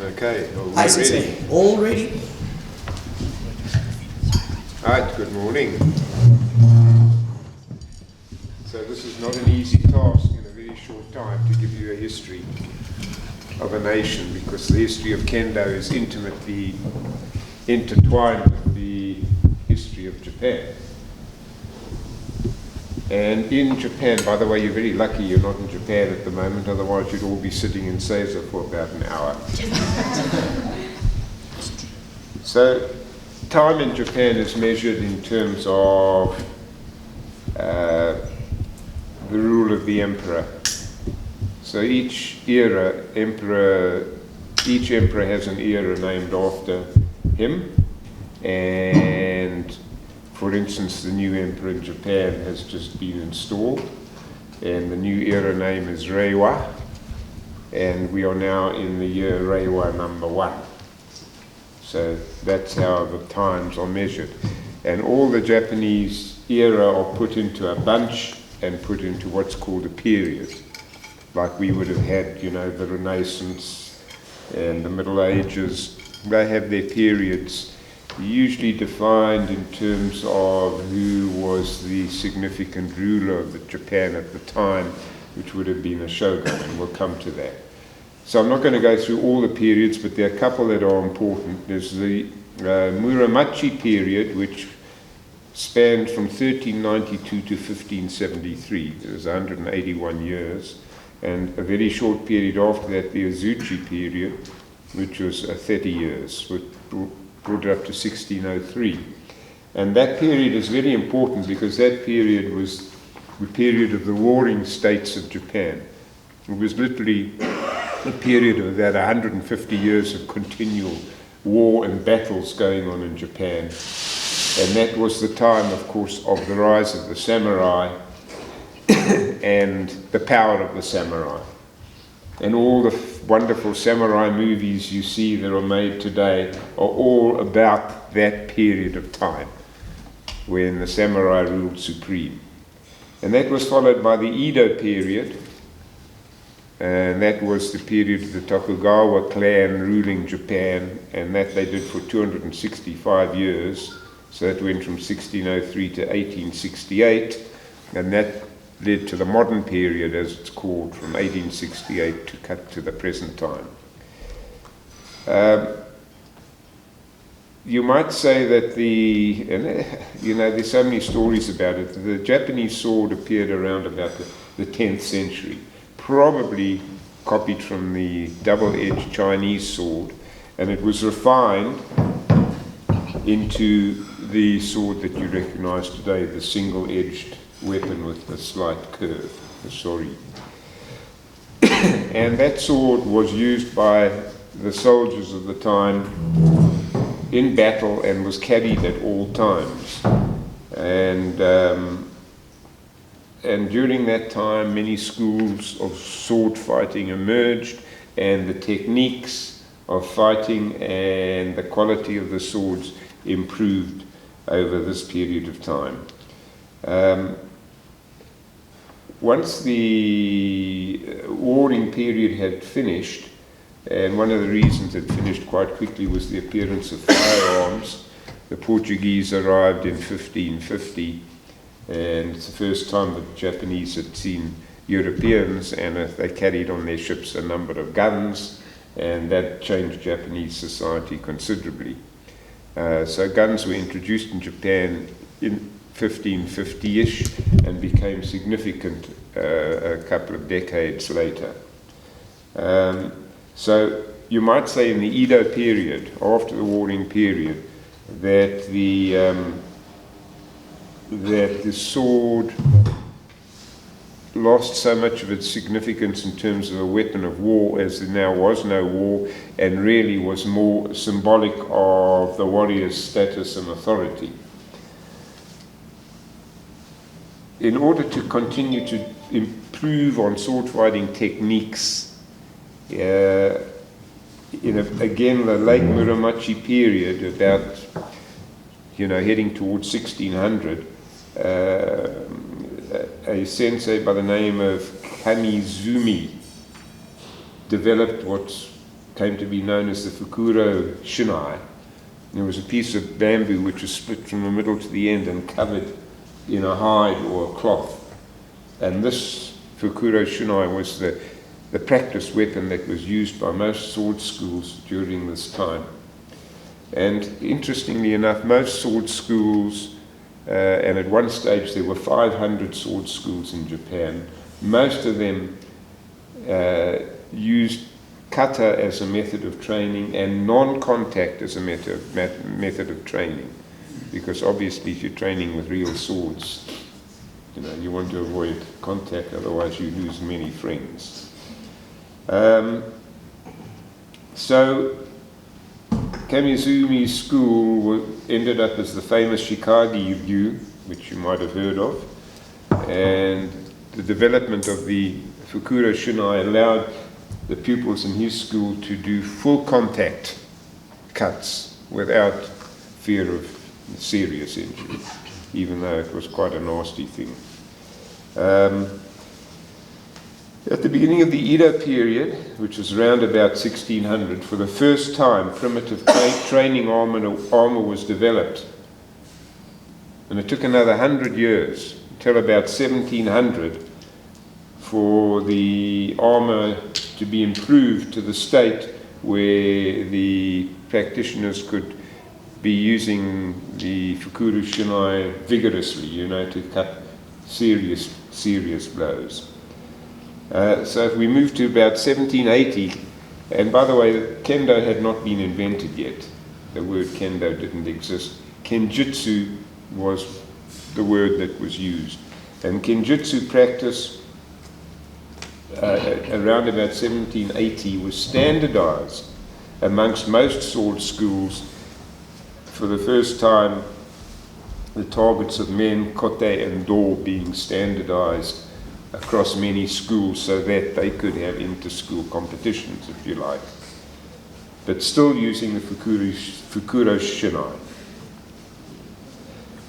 Okay, Hi, Sensei. All ready? Alright, good morning. So this is not an easy task in a very short time to give you a history of a nation, because the history of Kendo is intimately intertwined with the history of Japan. And in Japan, by the way, you're very lucky you're not in Japan at the moment, otherwise you'd all be sitting in SEFOR for about an hour. So, time in Japan is measured in terms of the rule of the emperor. So each emperor has an era named after him, and for instance, the new emperor in Japan has just been installed, and the new era name is Reiwa, and we are now in the year Reiwa number 1. So that's how the times are measured. And all the Japanese era are put into a bunch and put into what's called a period. Like we would have had, the Renaissance and the Middle Ages. They have their periods usually defined in terms of who was the significant ruler of Japan at the time, which would have been a shogun, and we'll come to that. So I'm not going to go through all the periods, but there are a couple that are important. There's the Muromachi Period, which spanned from 1392 to 1573. It was 181 years. And a very short period after that, the Azuchi Period, which was 30 years, which brought it up to 1603. And that period is very important because that period was the period of the warring states of Japan. It was literally a period of about 150 years of continual war and battles going on in Japan. And that was the time, of course, of the rise of the samurai and the power of the samurai. And all the wonderful samurai movies you see that are made today are all about that period of time when the samurai ruled supreme. And that was followed by the Edo period, and that was the period of the Tokugawa clan ruling Japan, and that they did for 265 years. So that went from 1603 to 1868, and that led to the modern period, as it's called, from 1868 to cut to the present time. You might say that there's so many stories about it. The Japanese sword appeared around about the 10th century, probably copied from the double-edged Chinese sword, and it was refined into the sword that you recognize today, the single-edged weapon with a slight curve, the sori. And that sword was used by the soldiers of the time in battle and was carried at all times. And during that time, many schools of sword fighting emerged, and the techniques of fighting and the quality of the swords improved over this period of time. Once the warring period had finished, and one of the reasons it finished quite quickly was the appearance of firearms. The Portuguese arrived in 1550, and it's the first time that the Japanese had seen Europeans, and they carried on their ships a number of guns, and that changed Japanese society considerably. So guns were introduced in Japan in 1550-ish and became significant a couple of decades later. So you might say in the Edo period, after the warring period, that the sword lost so much of its significance in terms of a weapon of war, as there now was no war, and really was more symbolic of the warrior's status and authority. In order to continue to improve on sword fighting techniques, again, the late Muromachi period, about heading towards 1600, a sensei by the name of Kamizumi developed what's came to be known as the Fukui Shinai. There was a piece of bamboo which was split from the middle to the end and covered in a hide or a cloth. And this Fukui Shinai was the practice weapon that was used by most sword schools during this time. And interestingly enough, most sword schools, and at one stage there were 500 sword schools in Japan, most of them used kata as a method of training and non-contact as a method of training, because obviously if you're training with real swords, you want to avoid contact, otherwise you lose many friends. So Kamizumi's school ended up as the famous Shikagi-ryu, which you might have heard of, and the development of the Fukui Shinai allowed the pupils in his school to do full contact cuts without fear of serious injury, even though it was quite a nasty thing. At the beginning of the Edo period, which was around about 1600, for the first time primitive training armor was developed. And it took another 100 years, until about 1700, for the armor to be improved to the state where the practitioners could be using the Fukui Shinai vigorously, to cut serious blows. So if we move to about 1780, and by the way, kendo had not been invented yet. The word kendo didn't exist. Kenjutsu was the word that was used. And kenjutsu practice around about 1780 was standardized amongst most sword schools. For the first time, the targets of men, kote and do being standardized across many schools so that they could have inter-school competitions, if you like, but still using the Fukui Shinai.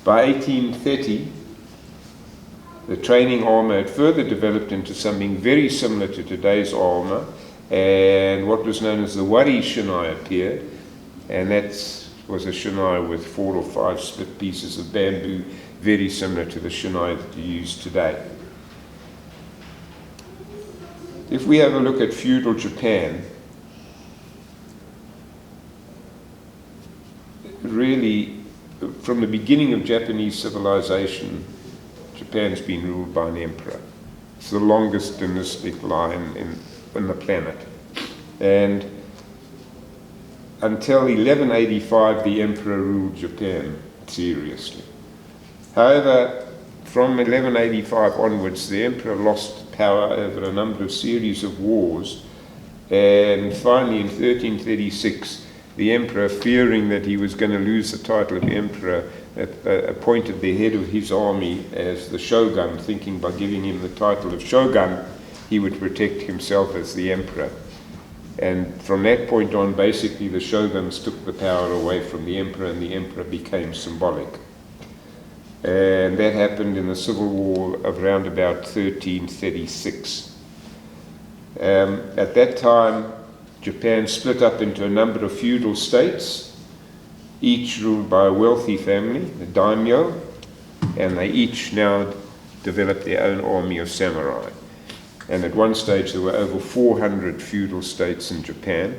By 1830, the training armor had further developed into something very similar to today's armor, and what was known as the Wari Shinai appeared, and that was a Shinai with 4 or 5 split pieces of bamboo, very similar to the Shinai that you use today. If we have a look at feudal Japan, really, from the beginning of Japanese civilization, Japan's been ruled by an emperor. It's the longest dynastic line in the planet. And until 1185, the emperor ruled Japan seriously. However, from 1185 onwards, the emperor lost power over a number of series of wars, and finally in 1336, the emperor, fearing that he was going to lose the title of emperor, appointed the head of his army as the shogun, thinking by giving him the title of shogun, he would protect himself as the emperor. And from that point on, basically the shoguns took the power away from the emperor, and the emperor became symbolic. And that happened in the Civil War of around about 1336. At that time, Japan split up into a number of feudal states, each ruled by a wealthy family, the daimyo, and they each now developed their own army of samurai. And at one stage there were over 400 feudal states in Japan,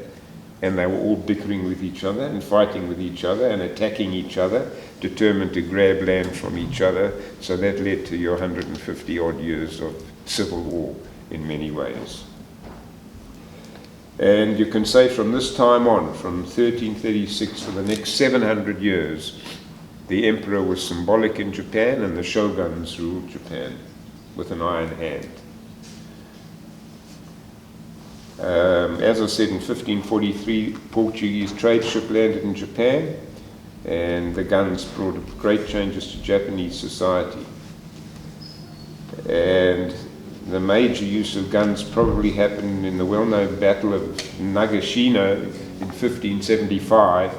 and they were all bickering with each other and fighting with each other and attacking each other, determined to grab land from each other. So that led to your 150 odd years of civil war in many ways. And you can say from this time on, from 1336 for the next 700 years, the emperor was symbolic in Japan and the shoguns ruled Japan with an iron hand. As I said, in 1543, Portuguese trade ship landed in Japan, and the guns brought great changes to Japanese society. And the major use of guns probably happened in the well-known Battle of Nagashino in 1575,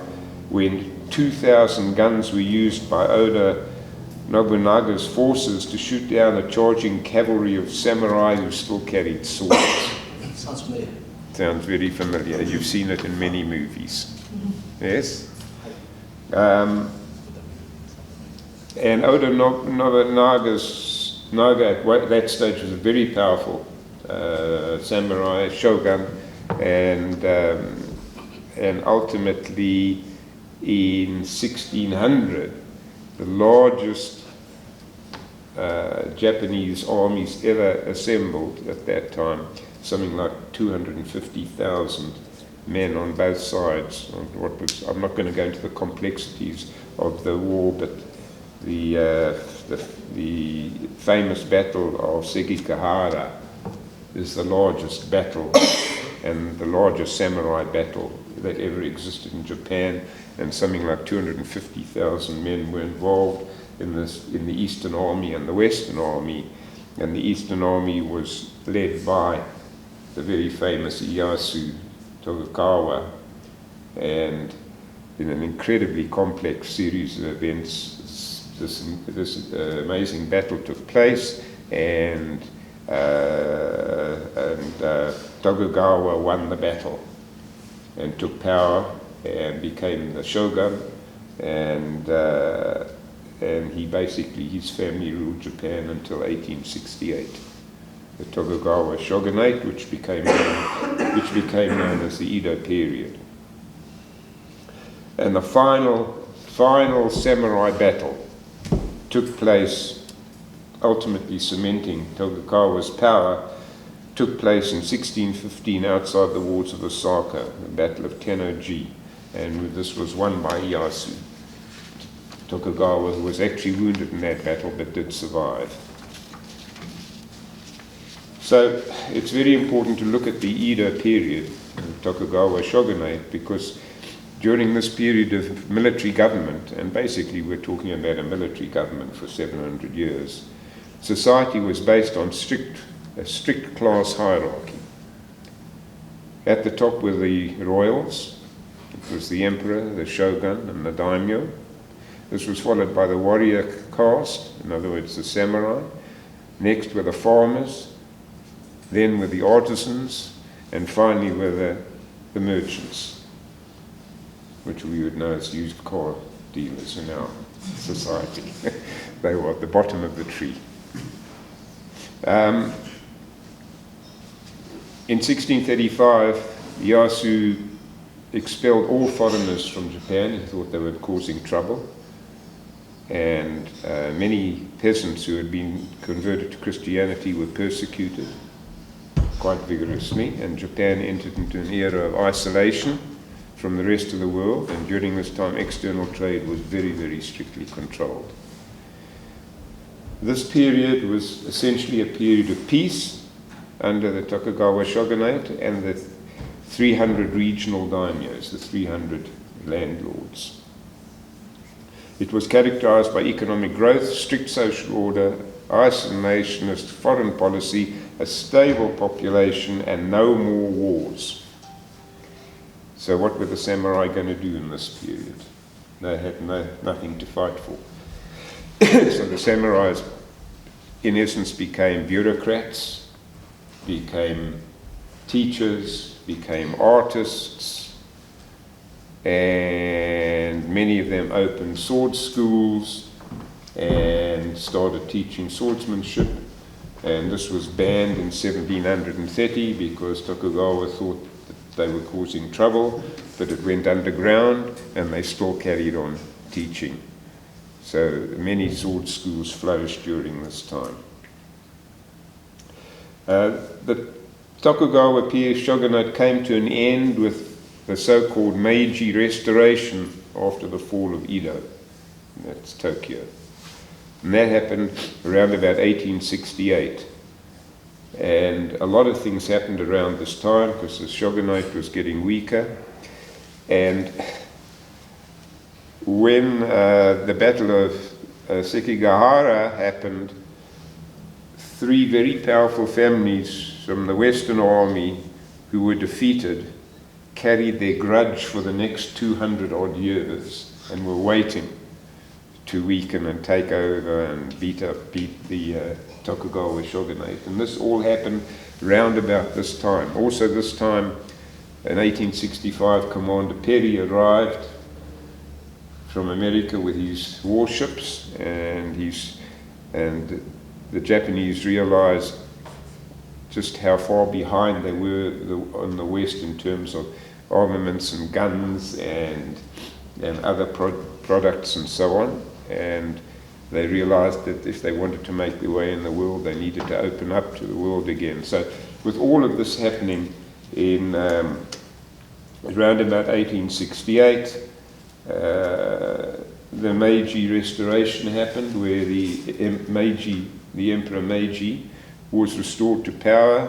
when 2,000 guns were used by Oda Nobunaga's forces to shoot down a charging cavalry of samurai who still carried swords. Sounds familiar. sounds very familiar. You've seen it in many movies. Yes? And Oda Naga at that stage was a very powerful samurai, shogun, and ultimately in 1600, the largest Japanese armies ever assembled at that time, something like 250,000 men on both sides. I'm not going to go into the complexities of the war, but the famous battle of Sekigahara is the largest battle and the largest samurai battle that ever existed in Japan, and something like 250,000 men were involved in the Eastern Army and the Western Army, and the Eastern Army was led by the very famous Ieyasu Tokugawa, and in an incredibly complex series of events, this amazing battle took place, and Tokugawa won the battle and took power and became the shogun, and he basically, his family ruled Japan until 1868. The Tokugawa shogunate, which became known as the Edo period. And the final samurai battle took place, ultimately cementing Tokugawa's power, took place in 1615 outside the walls of Osaka, the Battle of Tennoji, and this was won by Ieyasu Tokugawa, who was actually wounded in that battle but did survive. So it's very important to look at the Edo period, the Tokugawa shogunate, because during this period of military government, and basically we're talking about a military government for 700 years, society was based on a strict class hierarchy. At the top were the royals. It was the emperor, the shogun, and the daimyo. This was followed by the warrior caste, in other words, the samurai. Next were the farmers, then were the artisans, and finally were the merchants, which we would know as used car dealers in our society. They were at the bottom of the tree. In 1635, Ieyasu expelled all foreigners from Japan. He thought they were causing trouble. And many peasants who had been converted to Christianity were persecuted quite vigorously, and Japan entered into an era of isolation from the rest of the world, and during this time external trade was very, very strictly controlled. This period was essentially a period of peace under the Tokugawa shogunate and the 300 regional daimyos, the 300 landlords. It was characterized by economic growth, strict social order, isolationist foreign policy, a stable population, and no more wars. So what were the samurai going to do in this period? They had nothing to fight for. So the samurais, in essence, became bureaucrats, became teachers, became artists, and many of them opened sword schools and started teaching swordsmanship. And this was banned in 1730 because Tokugawa thought that they were causing trouble, but it went underground and they still carried on teaching. So many sword schools flourished during this time. The Tokugawa shogunate came to an end with the so-called Meiji Restoration after the fall of Edo. That's Tokyo. And that happened around about 1868. And a lot of things happened around this time because the shogunate was getting weaker. And when the Battle of Sekigahara happened, three very powerful families from the Western Army who were defeated carried their grudge for the next 200 odd years and were waiting to weaken and take over and beat the Tokugawa shogunate. And this all happened round about this time. Also this time, In 1865, Commander Perry arrived from America with his warships, and the Japanese realized just how far behind they were on the West in terms of armaments and guns and other products and so on. And they realized that if they wanted to make their way in the world, they needed to open up to the world again. So with all of this happening in around about 1868, the Meiji Restoration happened, where the Emperor Meiji was restored to power.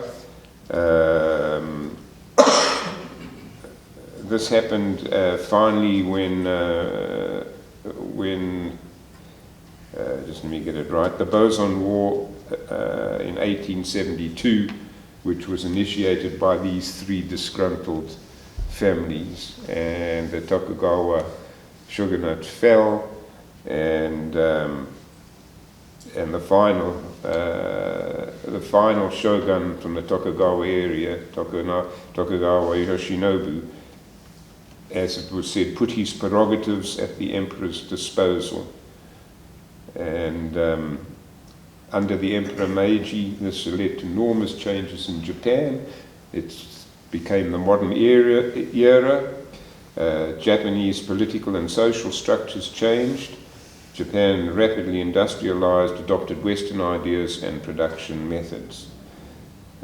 This happened finally when just let me get it right, the Boson War in 1872, which was initiated by these three disgruntled families, and the Tokugawa shogunate fell, and the final shogun from the Tokugawa area, Tokugawa Yoshinobu, as it was said, put his prerogatives at the emperor's disposal. And under the Emperor Meiji, this led to enormous changes in Japan. It became the modern era. Japanese political and social structures changed. Japan rapidly industrialized, adopted Western ideas and production methods.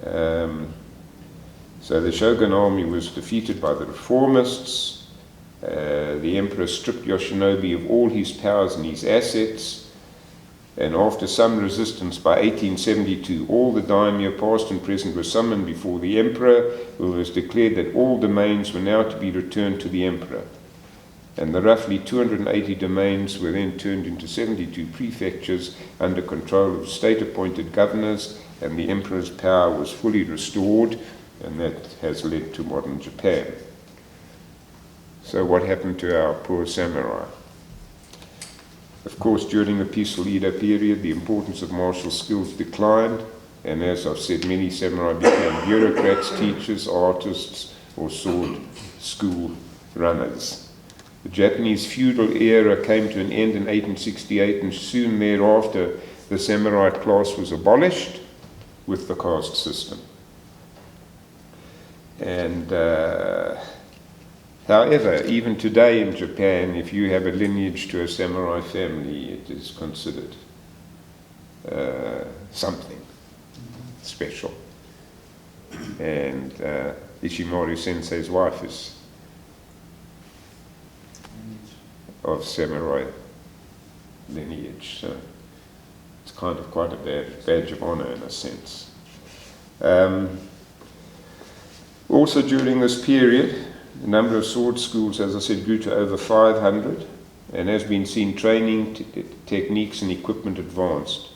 So the shogun army was defeated by the reformists. The emperor stripped Yoshinobu of all his powers and his assets. And after some resistance, by 1872, all the daimyo, past and present, were summoned before the emperor, who was declared that all domains were now to be returned to the emperor. And the roughly 280 domains were then turned into 72 prefectures under control of state-appointed governors, and the emperor's power was fully restored, and that has led to modern Japan. So what happened to our poor samurai? Of course, during the peaceful Edo period, the importance of martial skills declined, and as I've said, many samurai became bureaucrats, teachers, artists, or sword school runners. The Japanese feudal era came to an end in 1868, and soon thereafter the samurai class was abolished with the caste system. And however, even today in Japan, if you have a lineage to a samurai family, it is considered something special. And Ishimaru sensei's wife is of samurai lineage, so it's kind of quite a badge of honor in a sense. Also during this period, the number of sword schools, as I said, grew to over 500, and has been seen training techniques and equipment advanced.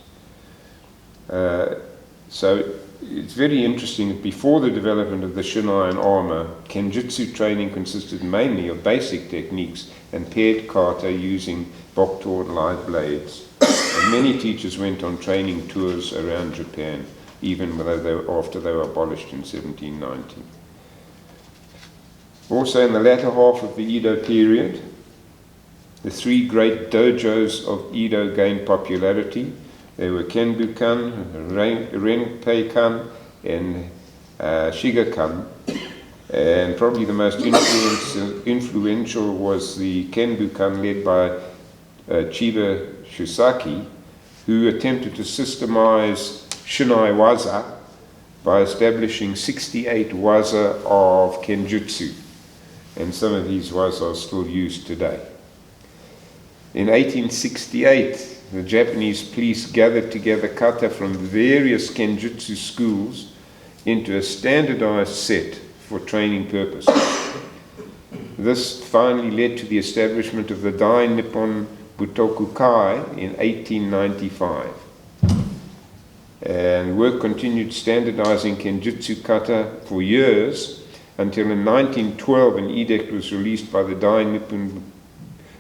So it's very interesting that before the development of the Shinai and armor, Kenjutsu training consisted mainly of basic techniques and paired kata using Bokto and live blades. And many teachers went on training tours around Japan, even after they were abolished in 1790. Also in the latter half of the Edo period, the three great dojos of Edo gained popularity. They were Kenbukan, Renpeikan, and Shigakan. And probably the most influential was the Kenbukan led by Chiba Shusaki, who attempted to systemize Shinai waza by establishing 68 waza of Kenjutsu. And some of these waza are still used today. In 1868, the Japanese police gathered together kata from various Kenjutsu schools into a standardized set for training purposes. This finally led to the establishment of the Dai Nippon Butoku Kai in 1895. And work continued standardizing Kenjutsu kata for years, until in 1912 an edict was released by the Dai Nippon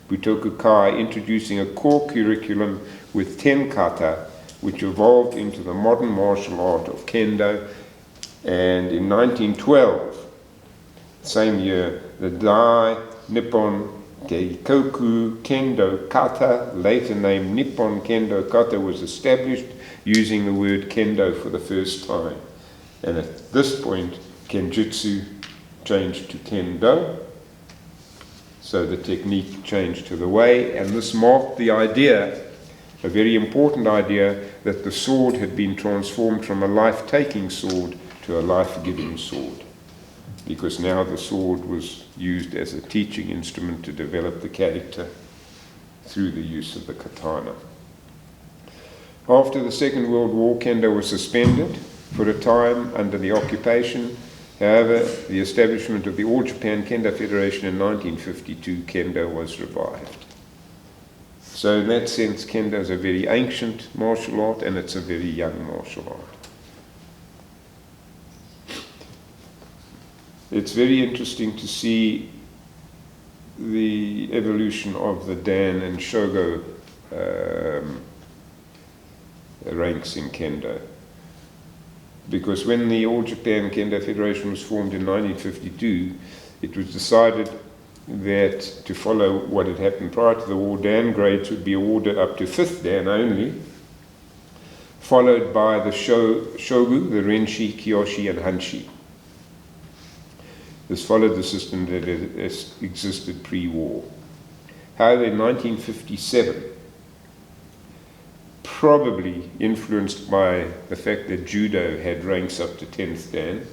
Butoku Kai introducing a core curriculum with 10 kata, which evolved into the modern martial art of Kendo. And in 1912, Same year, the Dai Nippon Keikoku Kendo Kata, later named Nippon Kendo Kata, was established using the word kendo for the first time. And at this point, Kenjutsu changed to kendo. So the technique changed to the way, and this marked the idea, a very important idea, that the sword had been transformed from a life-taking sword to a life-giving sword, because now the sword was used as a teaching instrument to develop the character through the use of the katana. After the Second World War, kendo was suspended for a time under the occupation. However, the establishment of the All Japan Kendo Federation in 1952, kendo was revived. So in that sense, kendo is a very ancient martial art, and it's a very young martial art. It's very interesting to see the evolution of the Dan and Shogo ranks in kendo. Because when the All Japan Kendo Federation was formed in 1952, it was decided that to follow what had happened prior to the war, Dan grades would be awarded up to 5th Dan only, followed by the Shogu, the Renshi, Kiyoshi, and Hanshi. This followed the system that had existed pre-war. However, in 1957, probably influenced by the fact that judo had ranks up to 10th Dan,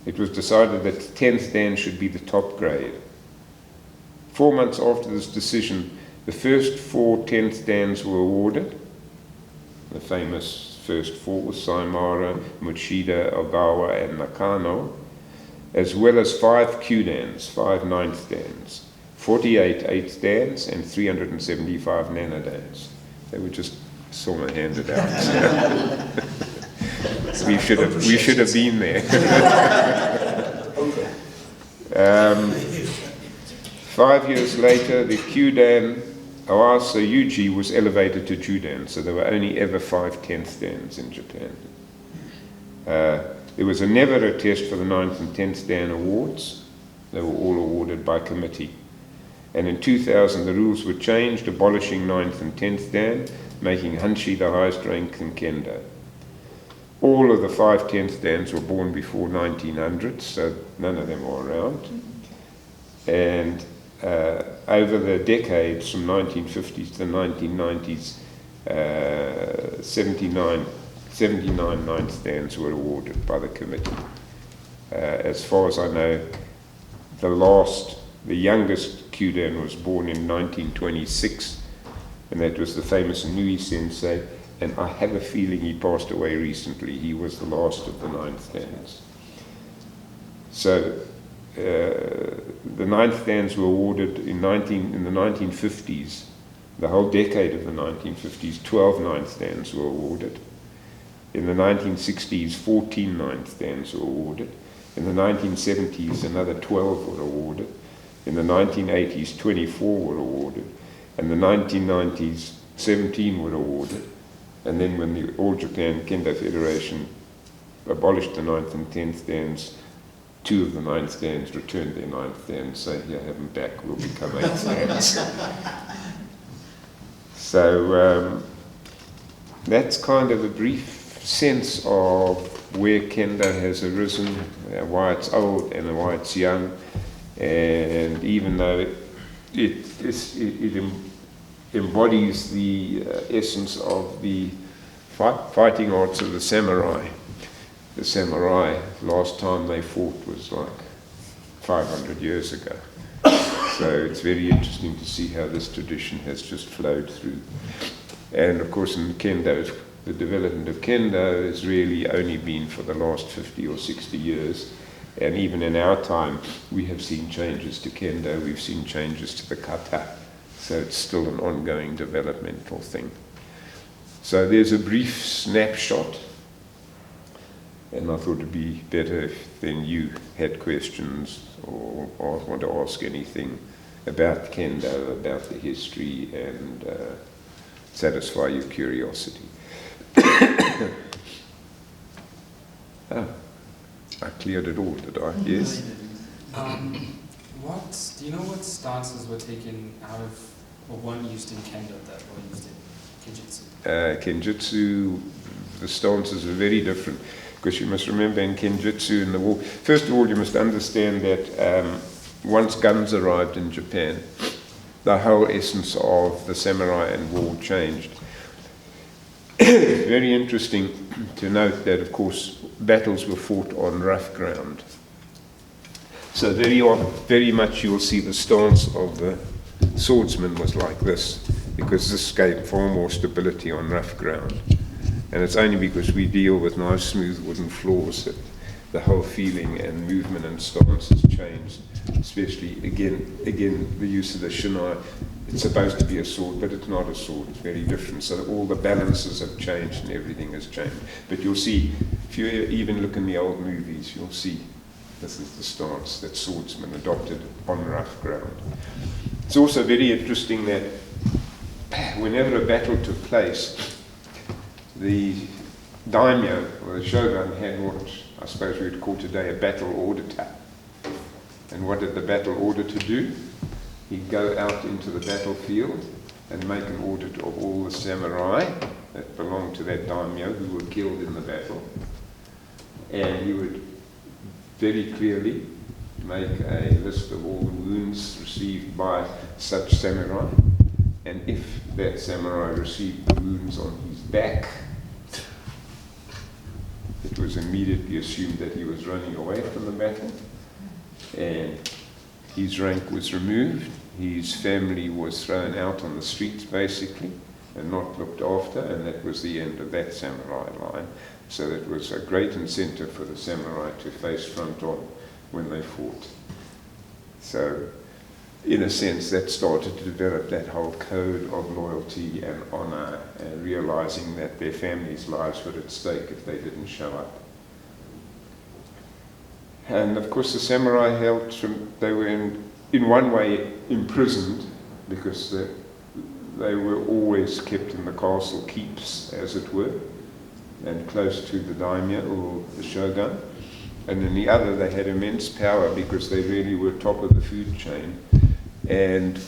it was decided that 10th Dan should be the top grade. 4 months after this decision, the first 4 10th Dans were awarded. The famous first 4, Saimara, Muchida, Ogawa, and Nakano, as well as 5 Q-Dans, 5 9th Dans, 48 8th Dans, and 375 Nanodans. They were just sort of handed out. we should have been there. 5 years later, the Kyudan Oasa Yuji was elevated to Judan, so there were only ever 5 10th Dans in Japan. There was never a test for the 9th and 10th Dan awards. They were all awarded by committee. And in 2000, the rules were changed, abolishing 9th and 10th Dan, making Hanshi the highest rank in kendo. All of the 5 10th Dans were born before 1900, so none of them are around. And over the decades from 1950s to the 1990s, 79 9th Dans were awarded by the committee. As far as I know, the youngest Kyudan was born in 1926, and that was the famous Nui sensei, and I have a feeling he passed away recently. He was the last of the 9th Dans. So the 9th Dans were awarded in the 1950s, the whole decade of the 1950s, 12 9th Dans were awarded. In the 1960s, 14 9th Dans were awarded. In the 1970s, another 12 were awarded. In the 1980s, 24 were awarded. In the 1990s, 17 were awarded. And then when the All Japan Kendo Federation abolished the 9th and 10th Dans, 2 of the 9th Dans returned their 9th Dans, so here, have them back, we'll become 8th Dans. So that's kind of a brief sense of where kendo has arisen, why it's old and why it's young. And even though it embodies the essence of the fighting arts of the samurai. The samurai, last time they fought was like 500 years ago. So it's very interesting to see how this tradition has just flowed through. And of course in kendo, the development of kendo has really only been for the last 50 or 60 years. And even in our time, we have seen changes to kendo, we've seen changes to the kata. So it's still an ongoing developmental thing. So there's a brief snapshot. And I thought it'd be better if then you had questions or want to ask anything about kendo, about the history, and satisfy your curiosity. Oh, I cleared it all, did I? Yes? Do you know what stances were taken out of, or weren't used in Kendo that were used in Kenjutsu? Kenjutsu, the stances are very different, because you must remember in Kenjutsu in the war, first of all you must understand that once guns arrived in Japan, the whole essence of the samurai and war changed. It's very interesting to note that, of course, battles were fought on rough ground. So very much you'll see the stance of the swordsman was like this, because this gave far more stability on rough ground. And it's only because we deal with nice smooth wooden floors that the whole feeling and movement and stance has changed, especially again the use of the shinai. It's supposed to be a sword, but it's not a sword. It's very different. So all the balances have changed and everything has changed. But you'll see, if you even look in the old movies, you'll see this is the stance that swordsmen adopted on rough ground. It's also very interesting that whenever a battle took place, the daimyo, or the shogun, had what I suppose we would call today a battle auditor. And what did the battle auditor do? He'd go out into the battlefield and make an audit of all the samurai that belonged to that daimyo who were killed in the battle. And he would very clearly make a list of all the wounds received by such samurai. And if that samurai received the wounds on his back, it was immediately assumed that he was running away from the battle, and his rank was removed, his family was thrown out on the streets basically, and not looked after, and that was the end of that samurai line. So that was a great incentive for the samurai to face front on when they fought. So, in a sense, that started to develop that whole code of loyalty and honor, and realizing that their families' lives were at stake if they didn't show up. And of course the samurai they were in one way imprisoned, because they were always kept in the castle keeps, as it were, and close to the daimyo or the shogun. And in the other they had immense power, because they really were top of the food chain. And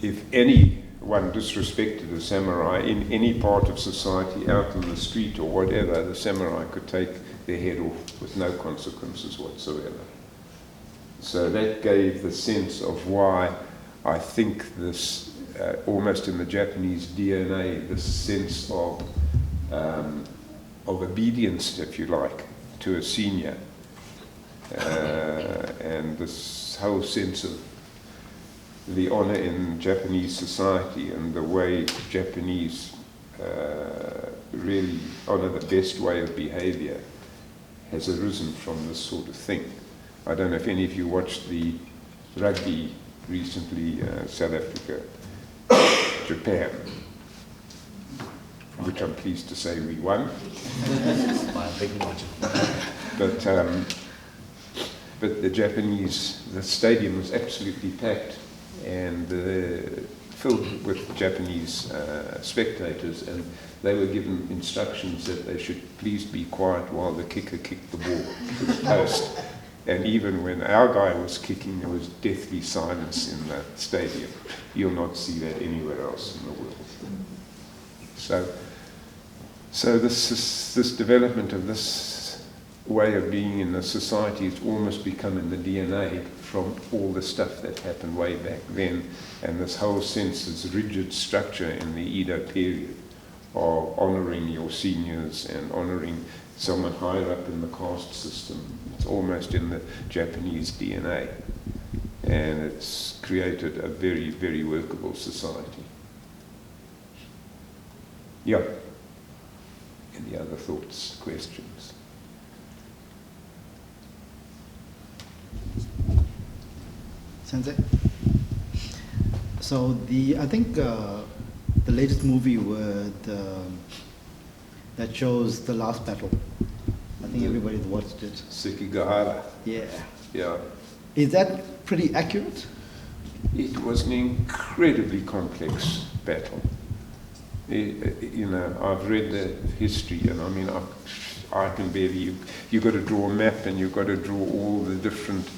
if anyone disrespected a samurai in any part of society, out in the street or whatever, the samurai could take their head off with no consequences whatsoever. So that gave the sense of why I think this, almost in the Japanese DNA, this sense of obedience, if you like, to a senior, and this whole sense of the honor in Japanese society and the way Japanese really honor the best way of behavior has arisen from this sort of thing. I don't know if any of you watched the rugby recently, South Africa, Japan, which I'm pleased to say we won. By a big margin. But the Japanese, the stadium was absolutely packed and filled with Japanese spectators, and they were given instructions that they should please be quiet while the kicker kicked the ball to the post. And even when our guy was kicking, there was deathly silence in the stadium. You'll not see that anywhere else in the world. So this development of this way of being in the society has almost become in the DNA from all the stuff that happened way back then, and this whole sense, this rigid structure in the Edo period of honoring your seniors and honoring someone higher up in the caste system. It's almost in the Japanese DNA, and it's created a very, very workable society. Yeah. Any other thoughts, questions? Sensei. So I think the latest movie that shows the last battle. I think everybody's watched it. Sekigahara. Yeah. Yeah. Is that pretty accurate? It was an incredibly complex battle. You know, I've read the history, and I mean, item bearer. You've got to draw a map, and you've got to draw all the different